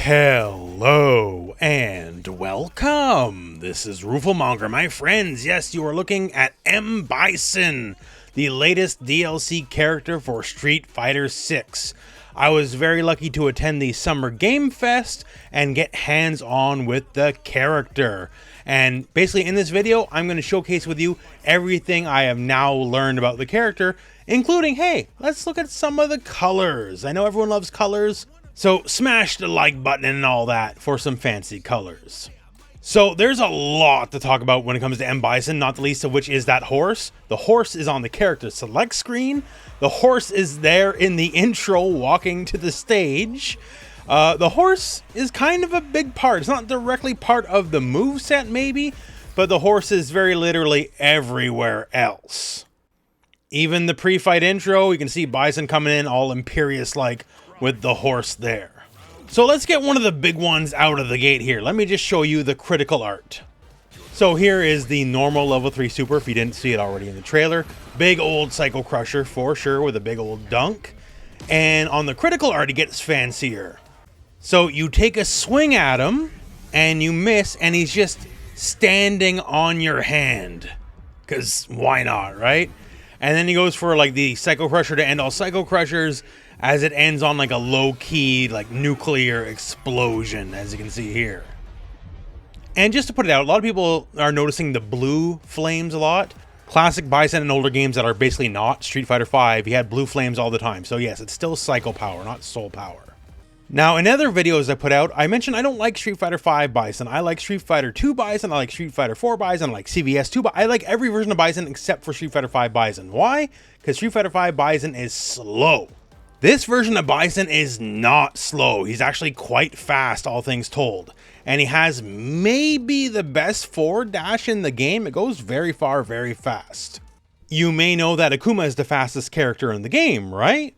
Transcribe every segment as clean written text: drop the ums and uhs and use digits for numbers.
Hello and welcome. This is Rooflemonger, my friends. Yes, you are looking at Bison, the latest DLC character for Street Fighter 6. I was very lucky to attend the Summer Game Fest and get hands-on with the character. And basically in this video, I'm going to showcase with you everything I have now learned about the character, including, hey, let's look at some of the colors. I know everyone loves colors. So smash the like button and all that for some fancy colors. So there's a lot to talk about when it comes to Bison, not the least of which is that horse. The horse is on the character select screen. The horse is there in the intro walking to the stage. The horse is kind of a big part. It's not directly part of the moveset maybe, but the horse is very literally everywhere else. Even the pre-fight intro, you can see Bison coming in all imperious-like with the horse there. So let's get one of the big ones out of the gate here. Let me just show you the critical art. So here is the normal level 3 super, if you didn't see it already in the trailer. Big old Psycho Crusher for sure with a big old dunk. And on the critical art, it gets fancier. So you take a swing at him and you miss and he's just standing on your hand. Because why not, right? And then he goes for like the Psycho Crusher to end all Psycho Crushers, as it ends on like a low-key like nuclear explosion, as you can see here. And just to put it out, a lot of people are noticing the blue flames a lot. Classic Bison and older games that are basically not Street Fighter 5, he had blue flames all the time. So yes, it's still Psycho Power, not Soul Power. Now, in other videos I put out, I mentioned I don't like Street Fighter 5 Bison. I like Street Fighter 2 Bison, I like Street Fighter 4 Bison, I like CVS 2 Bison. I like every version of Bison except for Street Fighter 5 Bison. Why? Because Street Fighter 5 Bison is slow. This version of Bison is not slow. He's actually quite fast, all things told. And he has maybe the best forward dash in the game. It goes very far, very fast. You may know that Akuma is the fastest character in the game, right?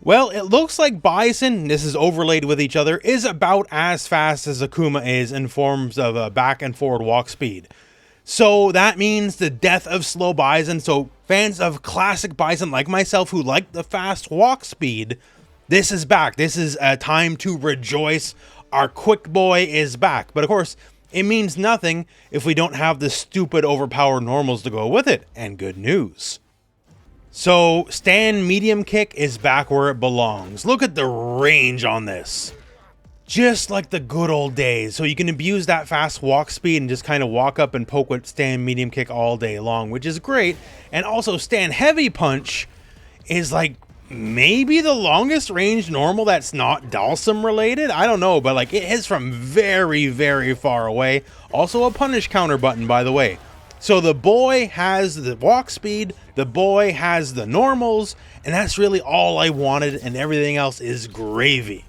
Well, it looks like Bison, this is overlaid with each other, is about as fast as Akuma is in forms of a back and forward walk speed. So that means the death of slow Bison. So fans of classic Bison like myself who like the fast walk speed, this is back. This is a time to rejoice. Our quick boy is back. But of course, it means nothing if we don't have the stupid overpowered normals to go with it. And good news. So stand medium kick is back where it belongs. Look at the range on this. Just like the good old days. So you can abuse that fast walk speed and just kind of walk up and poke with stand medium kick all day long, which is great. And also stand heavy punch is like maybe the longest range normal that's not Dalsum related. I don't know, but like it hits from very, very far away. Also a punish counter button, by the way. So the boy has the walk speed, the boy has the normals, and that's really all I wanted, and everything else is gravy.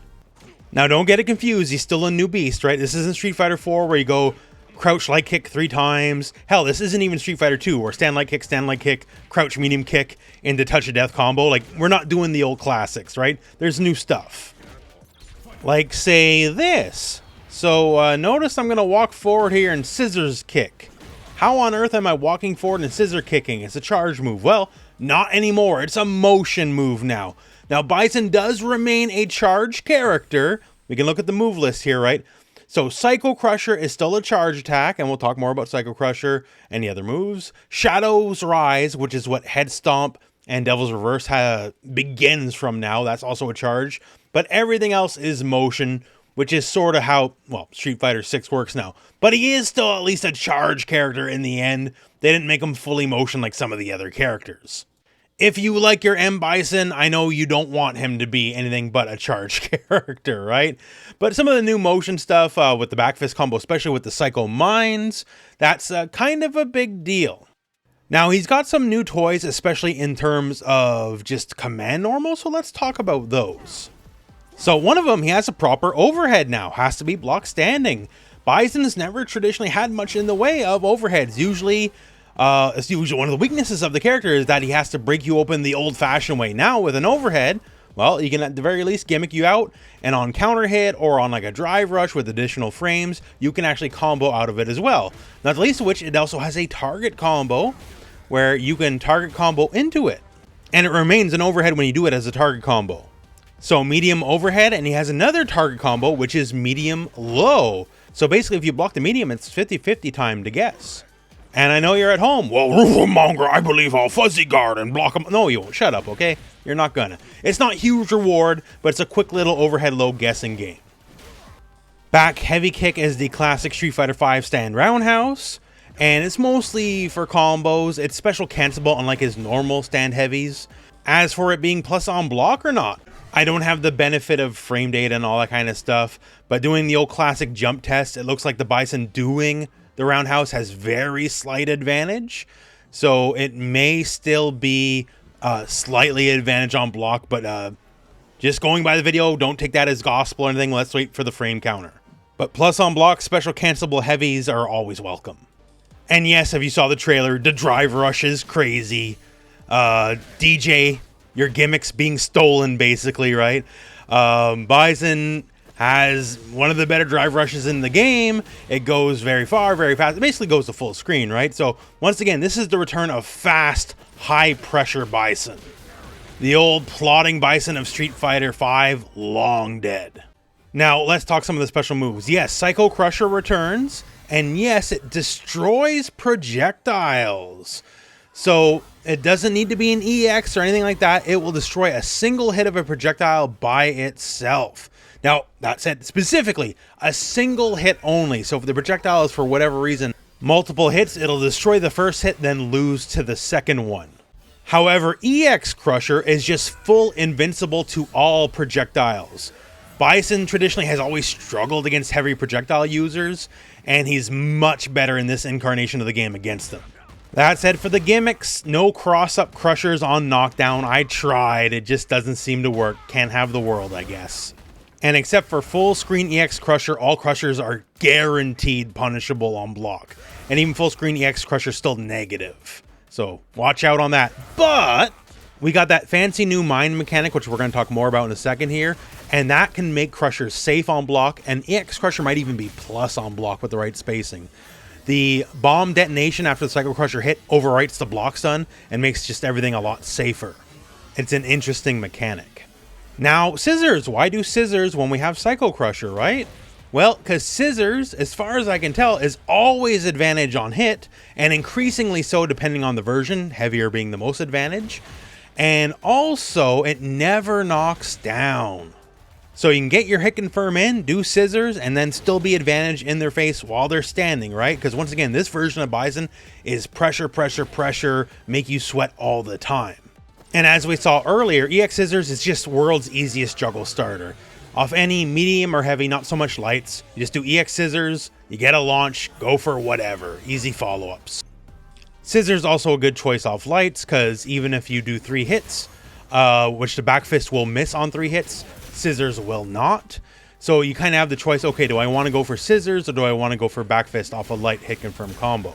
Now, don't get it confused. He's still a new beast, right? This isn't Street Fighter 4 where you go crouch light kick 3 times. Hell, this isn't even Street Fighter 2 where stand light kick, crouch medium kick into touch of death combo. Like, we're not doing the old classics, right? There's new stuff. Like, say this. So, notice I'm going to walk forward here and scissors kick. How on earth am I walking forward and scissor kicking? It's a charge move. Well, not anymore. It's a motion move now. Now, Bison does remain a charge character. We can look at the move list here, right? So, Psycho Crusher is still a charge attack, and we'll talk more about Psycho Crusher and the other moves. Shadow's Rise, which is what Head Stomp and Devil's Reverse begins from now. That's also a charge. But everything else is motion, which is sort of how, well, Street Fighter 6 works now. But he is still at least a charge character in the end. They didn't make him fully motion like some of the other characters. If you like your Bison, I know you don't want him to be anything but a charge character, right? But some of the new motion stuff with the back fist combo, especially with the Psycho Mines, that's kind of a big deal. Now, he's got some new toys, especially in terms of just command normal, so let's talk about those. So one of them, he has a proper overhead now, has to be block standing. Bison's never traditionally had much in the way of overheads. Usually, it's usually one of the weaknesses of the character is that he has to break you open the old-fashioned way. Now, with an overhead, well, you can at the very least gimmick you out, and on counter hit or on like a drive rush with additional frames, you can actually combo out of it as well. Not the least of which, it also has a target combo where you can target combo into it, and it remains an overhead when you do it as a target combo. So medium overhead, and he has another target combo, which is medium low. So basically, if you block the medium, it's 50-50 time to guess. And I know you're at home. Well, rooflemonger, I believe I'll fuzzy guard and block him. No, you won't. Shut up, okay? You're not gonna. It's not huge reward, but it's a quick little overhead low guessing game. Back heavy kick is the classic Street Fighter V stand roundhouse, and it's mostly for combos. It's special cancelable unlike his normal stand heavies. As for it being plus on block or not, I don't have the benefit of frame data and all that kind of stuff, but doing the old classic jump test, it looks like the Bison doing the roundhouse has very slight advantage, so it may still be slightly advantage on block, but just going by the video, don't take that as gospel or anything. Let's wait for the frame counter. But plus on block, special cancelable heavies are always welcome. And yes, if you saw the trailer, the drive rush is crazy. DJ, your gimmick's being stolen basically, right? Bison has one of the better drive rushes in the game. It goes very far, very fast. It basically goes to full screen, right? So once again, this is the return of fast, high pressure Bison. The old plodding Bison of Street Fighter V, long dead. Now let's talk some of the special moves. Yes, Psycho Crusher returns, and yes, it destroys projectiles. So it doesn't need to be an EX or anything like that. It will destroy a single hit of a projectile by itself. Now, that said, specifically, a single hit only. So if the projectile is, for whatever reason, multiple hits, it'll destroy the first hit, then lose to the second one. However, EX Crusher is just full invincible to all projectiles. Bison traditionally has always struggled against heavy projectile users, and he's much better in this incarnation of the game against them. That said, for the gimmicks, no cross-up crushers on knockdown. I tried, it just doesn't seem to work. Can't have the world, I guess. And except for full screen EX Crusher, all crushers are guaranteed punishable on block. And even full screen EX Crusher is still negative. So watch out on that. But we got that fancy new mine mechanic, which we're going to talk more about in a second here. And that can make crushers safe on block. And EX Crusher might even be plus on block with the right spacing. The bomb detonation after the Psycho Crusher hit overwrites the block stun and makes just everything a lot safer. It's an interesting mechanic. Now, scissors. Why do scissors when we have Psycho Crusher, right? Well, because scissors, as far as I can tell, is always advantage on hit, and increasingly so depending on the version, heavier being the most advantage. And also, it never knocks down. So you can get your hit confirm in, do scissors, and then still be advantage in their face while they're standing, right? Because once again, this version of Bison is pressure, pressure, pressure, make you sweat all the time. And as we saw earlier, EX Scissors is just world's easiest juggle starter. Off any medium or heavy, not so much lights, you just do EX Scissors, you get a launch, go for whatever. Easy follow-ups. Scissors also a good choice off lights, because even if you do 3 hits, which the back fist will miss on 3 hits, scissors will not. So you kind of have the choice, okay, do I want to go for scissors or do I want to go for back fist off a light hit confirm combo?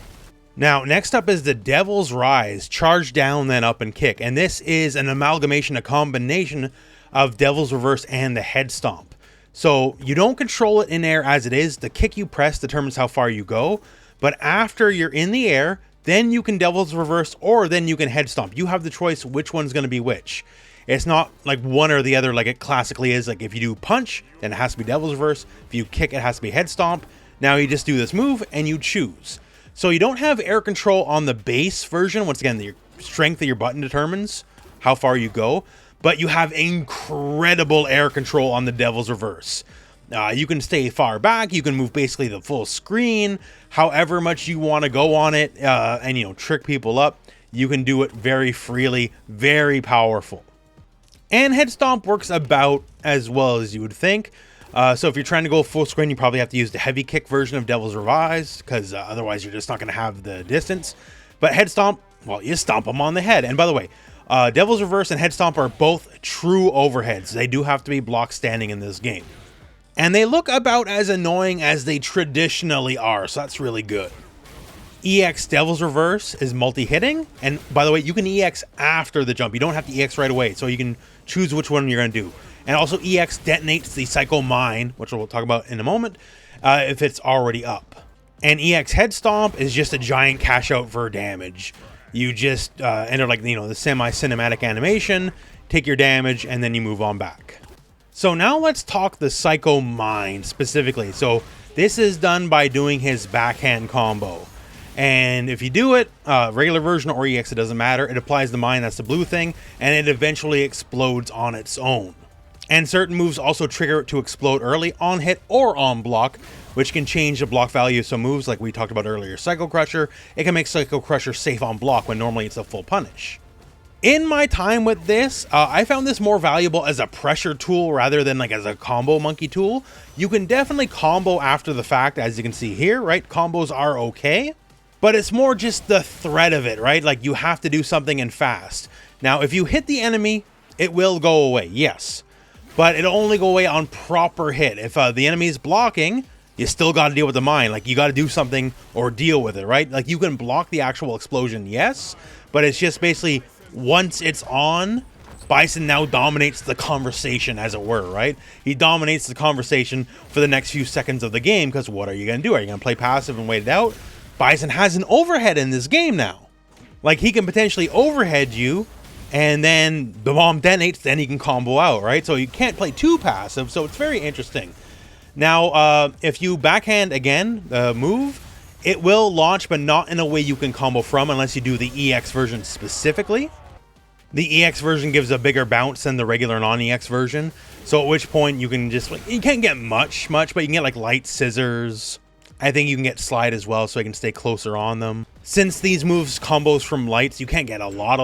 Now, next up is the Devil's Rise, charge down, then up and kick. And this is an amalgamation, a combination of Devil's Reverse and the Head Stomp. So you don't control it in air as it is. The kick you press determines how far you go. But after you're in the air, then you can Devil's Reverse or then you can Head Stomp. You have the choice which one's going to be which. It's not like one or the other like it classically is. Like if you do punch, then it has to be Devil's Reverse. If you kick, it has to be Head Stomp. Now you just do this move and you choose. So you don't have air control on the base version. Once again, the strength of your button determines how far you go. But you have incredible air control on the Devil's Reverse. You can stay far back. You can move basically the full screen. However much you want to go on it and, you know, trick people up. You can do it very freely. Very powerful. And Head Stomp works about as well as you would think. So if you're trying to go full screen, you probably have to use the heavy kick version of Devil's Revive, because otherwise you're just not going to have the distance. But Head Stomp, well, you stomp them on the head. And by the way, Devil's Reverse and Head Stomp are both true overheads. They do have to be block standing in this game. And they look about as annoying as they traditionally are, so that's really good. EX Devil's Reverse is multi-hitting, and by the way, you can EX after the jump. You don't have to EX right away, so you can choose which one you're going to do. And also EX detonates the Psycho Mine, which we'll talk about in a moment, if it's already up. And EX Head Stomp is just a giant cash out for damage. You just enter like, you know, the semi-cinematic animation, take your damage, and then you move on back. So now let's talk the Psycho Mind specifically. So this is done by doing his backhand combo. And if you do it, regular version or EX, it doesn't matter. It applies the mine, that's the blue thing, and it eventually explodes on its own. And certain moves also trigger it to explode early, on hit or on block, which can change the block value of some moves like we talked about earlier. Psycho Crusher, it can make Psycho Crusher safe on block when normally it's a full punish. In my time with this, I found this more valuable as a pressure tool rather than like as a combo monkey tool. You can definitely combo after the fact, as you can see here, right? Combos are okay, but it's more just the threat of it, right? Like you have to do something and fast. Now, if you hit the enemy, it will go away, yes, but it'll only go away on proper hit. If the enemy is blocking, you still got to deal with the mine. Like you got to do something or deal with it, right? Like you can block the actual explosion, yes, but it's just basically once it's on, Bison now dominates the conversation, as it were, right? He dominates the conversation for the next few seconds of the game, because what are you going to do? Are you going to play passive and wait it out? Bison has an overhead in this game now. Like, he can potentially overhead you, and then the bomb detonates, then he can combo out, right? So you can't play too passive, so it's very interesting. Now, if you backhand again, the move, it will launch, but not in a way you can combo from unless you do the EX version specifically. The EX version gives a bigger bounce than the regular non-EX version. So at which point you can just, like, you can't get much, but you can get like light scissors. I think you can get slide as well, so you can stay closer on them. Since these moves combos from lights, you can't get a lot.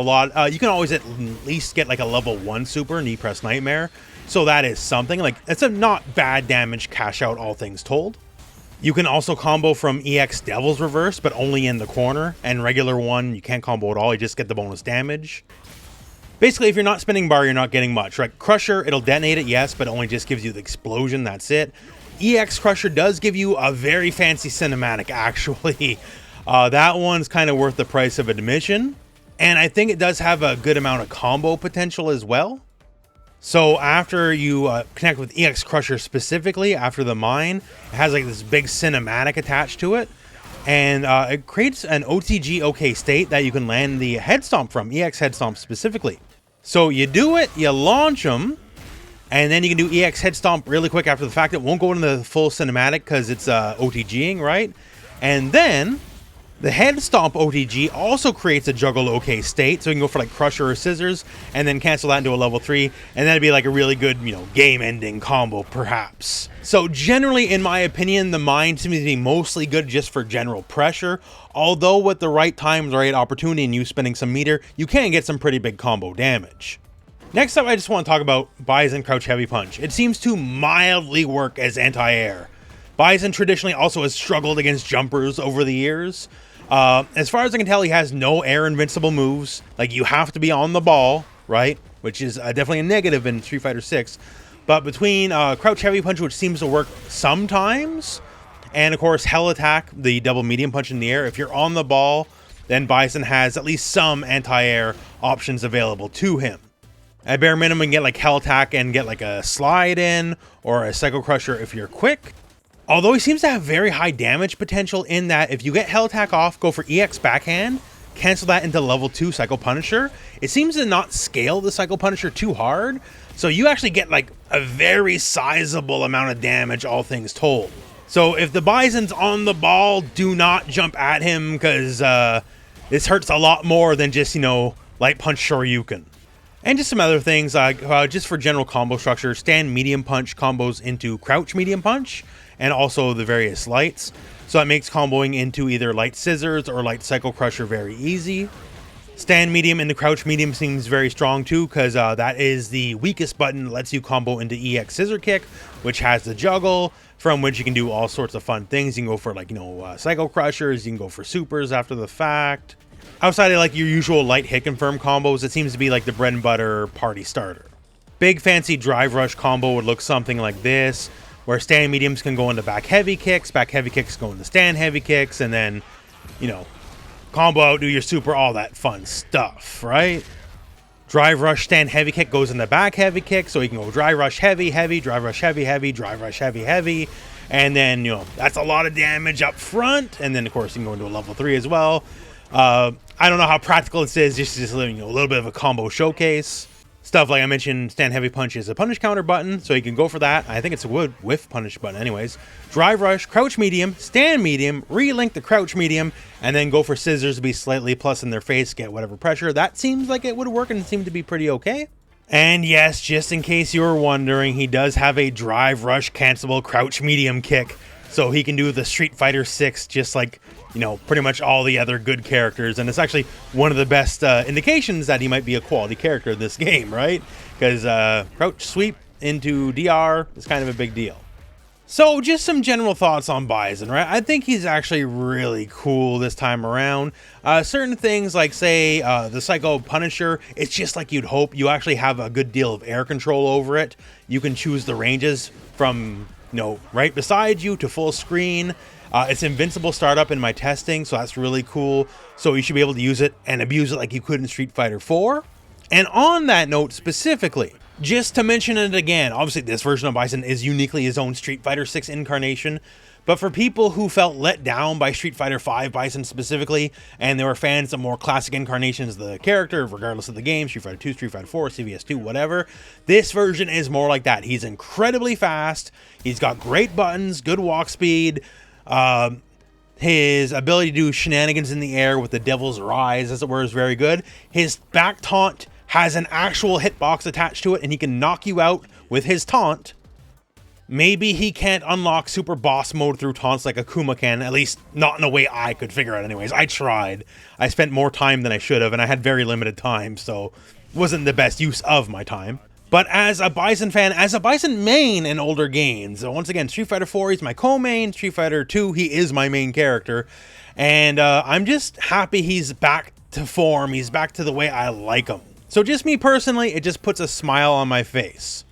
You can always at least get like a level 1 super, knee press nightmare. So that is something. Like, it's a not bad damage cash out, all things told. You can also combo from EX Devil's Reverse, but only in the corner. And regular one, you can't combo at all, you just get the bonus damage. Basically, if you're not spinning bar, you're not getting much, right? Crusher, it'll detonate it, yes, but only just gives you the explosion, that's it. EX Crusher does give you a very fancy cinematic, actually. That one's kind of worth the price of admission. And I think it does have a good amount of combo potential as well. So after you connect with EX Crusher specifically, after the mine, it has like this big cinematic attached to it. And it creates an OTG OK state that you can land the head stomp from, EX head stomp specifically. So you do it, you launch them, and then you can do EX head stomp really quick after the fact. It won't go into the full cinematic because it's OTGing, right? And then the head stomp OTG also creates a juggle OK state, so you can go for like Crusher or Scissors, and then cancel that into a level 3, and that'd be like a really good, you know, game-ending combo, perhaps. So generally, in my opinion, the mine seems to be mostly good just for general pressure, although with the right time, the right opportunity, and you spending some meter, you can get some pretty big combo damage. Next up, I just want to talk about Bison Crouch Heavy Punch. It seems to mildly work as anti-air. Bison traditionally also has struggled against jumpers over the years. As far as I can tell, he has no air invincible moves. Like, you have to be on the ball, right? Which is definitely a negative in Street Fighter 6. But between Crouch Heavy Punch, which seems to work sometimes, and of course Hell Attack, the double medium punch in the air, if you're on the ball, then Bison has at least some anti-air options available to him. At bare minimum, you can get like Hell Attack and get like a slide in, or a Psycho Crusher if you're quick. Although he seems to have very high damage potential in that if you get Hell Attack off, go for EX Backhand, cancel that into level 2 Psycho Punisher, it seems to not scale the Psycho Punisher too hard, so you actually get like a very sizable amount of damage, all things told. So if the Bison's on the ball, do not jump at him, because this hurts a lot more than just, you know, Light Punch Shoryuken. And just some other things, just for general combo structure, stand medium punch combos into crouch medium punch, and also the various lights. So that makes comboing into either light scissors or light Psycho Crusher very easy. Stand medium into crouch medium seems very strong too, because that is the weakest button that lets you combo into EX Scissor Kick, which has the juggle, from which you can do all sorts of fun things. You can go for, like, you know, Psycho Crushers, you can go for supers after the fact. Outside of like your usual light hit confirm combos, it seems to be like the bread and butter party starter. Big fancy drive rush combo would look something like this, where stand mediums can go into back heavy kicks go into stand heavy kicks, and then, you know, combo out, do your super, all that fun stuff, right? Drive rush stand heavy kick goes into back heavy kick, so you can go drive rush heavy, drive rush heavy, drive rush heavy, and then, you know, that's a lot of damage up front, and then of course you can go into a level 3 as well. I don't know how practical this is, just you know, a little bit of a combo showcase. Stuff like I mentioned, stand heavy punch is a punish counter button, so you can go for that. I think it's a wood whiff punish button anyways. Drive rush, crouch medium, stand medium, relink the crouch medium, and then go for scissors to be slightly plus in their face, get whatever pressure. That seems like it would work and seemed to be pretty okay. And yes, just in case you were wondering, he does have a drive rush cancelable crouch medium kick. So he can do the Street Fighter 6 just like, you know, pretty much all the other good characters. And it's actually one of the best indications that he might be a quality character in this game, right? Because crouch sweep into DR is kind of a big deal. So just some general thoughts on Bison, right? I think he's actually really cool this time around. Certain things like, say, the Psycho Punisher, it's just like you'd hope. You actually have a good deal of air control over it. You can choose the ranges from, you know, right beside you to full screen. It's invincible startup in my testing, so that's really cool. So you should be able to use it and abuse it like you could in Street Fighter 4. And on that note specifically, just to mention it again, obviously this version of Bison is uniquely his own Street Fighter 6 incarnation, but for people who felt let down by Street Fighter 5 Bison specifically, and they were fans of more classic incarnations of the character, regardless of the game, Street Fighter 2, Street Fighter 4, CVS 2, whatever, this version is more like that. He's incredibly fast, he's got great buttons, good walk speed, his ability to do shenanigans in the air with the Devil's Rise, as it were, is very good. His back taunt has an actual hitbox attached to it, and he can knock you out with his taunt. Maybe he can't unlock super boss mode through taunts like Akuma can, at least not in a way I could figure out anyways. I tried. I spent more time than I should have, and I had very limited time, so it wasn't the best use of my time. But as a Bison fan, as a Bison main in older games, so once again, Street Fighter 4, he's my co-main. Street Fighter 2, he is my main character. And I'm just happy he's back to form. He's back to the way I like him. So just me personally, it just puts a smile on my face.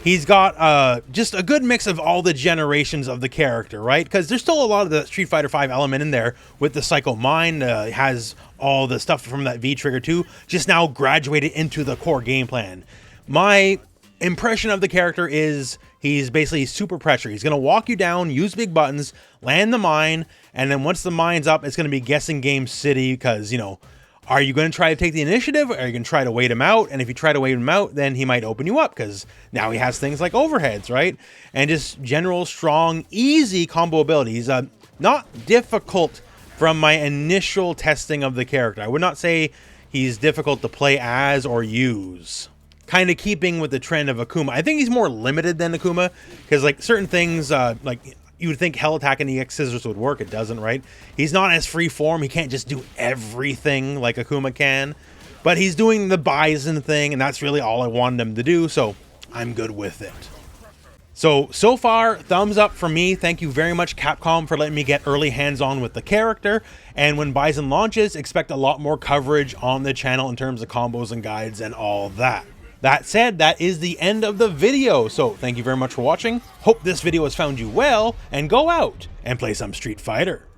He's got just a good mix of all the generations of the character, right? Because there's still a lot of the Street Fighter 5 element in there with the Psycho Mind. Has all the stuff from that V-Trigger 2, just now graduated into the core game plan. My impression of the character is he's basically super pressure. He's going to walk you down, use big buttons, land the mine, and then once the mine's up, it's going to be guessing game city because, you know, are you going to try to take the initiative, or are you going to try to wait him out? And if you try to wait him out, then he might open you up because now he has things like overheads, right? And just general, strong, easy combo abilities. Not difficult from my initial testing of the character. I would not say he's difficult to play as or use. Kind of keeping with the trend of Akuma. I think he's more limited than Akuma because like certain things, like you would think Hell Attack and EX Scissors would work. It doesn't, right? He's not as free form. He can't just do everything like Akuma can, but he's doing the Bison thing, and that's really all I wanted him to do, so I'm good with it. So far, thumbs up from me. Thank you very much, Capcom, for letting me get early hands-on with the character. And when Bison launches, expect a lot more coverage on the channel in terms of combos and guides and all that. That said, that is the end of the video, so thank you very much for watching. Hope this video has found you well, and go out and play some Street Fighter.